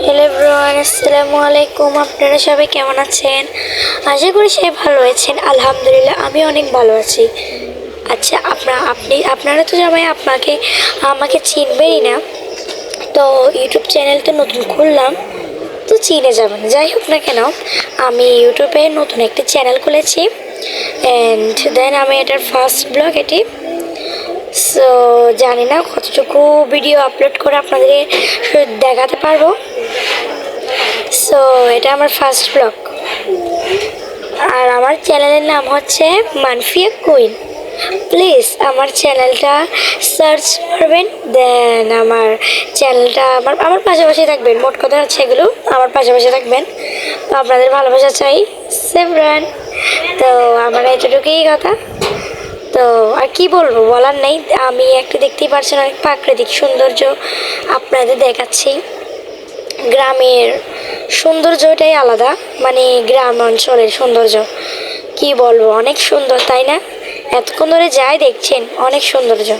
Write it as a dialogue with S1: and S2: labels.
S1: Hello everyone, আসসালামু আলাইকুম। আপনারা সবাই কেমন আছেন? আশা করি সবাই ভালো আছেন। আলহামদুলিল্লাহ আমি অনেক ভালো আছি। আচ্ছা, আপনারা তো সবাই আমাকে চিনবেনই না। তো ইউটিউব চ্যানেল তো নতুন খুললাম, তো চিনে যাবেন। যাই হোক না কেন, আমি ইউটিউবে নতুন একটি চ্যানেল খুলেছি অ্যান্ড দেন আমি এটার ফার্স্ট ব্লগ এটি। সো জানি না কতটুকু ভিডিও আপলোড করে আপনাদের দেখাতে পারবো। সো এটা আমার ফার্স্ট ব্লগ, আর আমার চ্যানেলের নাম হচ্ছে মানফিয়া কুইন। প্লিজ আমার চ্যানেলটা সার্চ করবেন, দেন আমার চ্যানেলটা আমার পাশাপাশি থাকবেন। মোট কথা হচ্ছে এগুলো, আমার পাশাপাশি থাকবেন। তো আপনাদের ভালোবাসা চাই, সেভরান। তো আমার এতটুকুই কথা। তো আর কি বলবো, বলার নেই। আমি একটু দেখতেই পারছেন অনেক প্রাকৃতিক সৌন্দর্য আপনাদের দেখাচ্ছি। গ্রামের সৌন্দর্যটাই আলাদা, মানে গ্রাম অঞ্চলের সৌন্দর্য কি বলবো, অনেক সুন্দর, তাই না? এতক্ষণ ধরে যাই দেখছেন, অনেক সৌন্দর্য।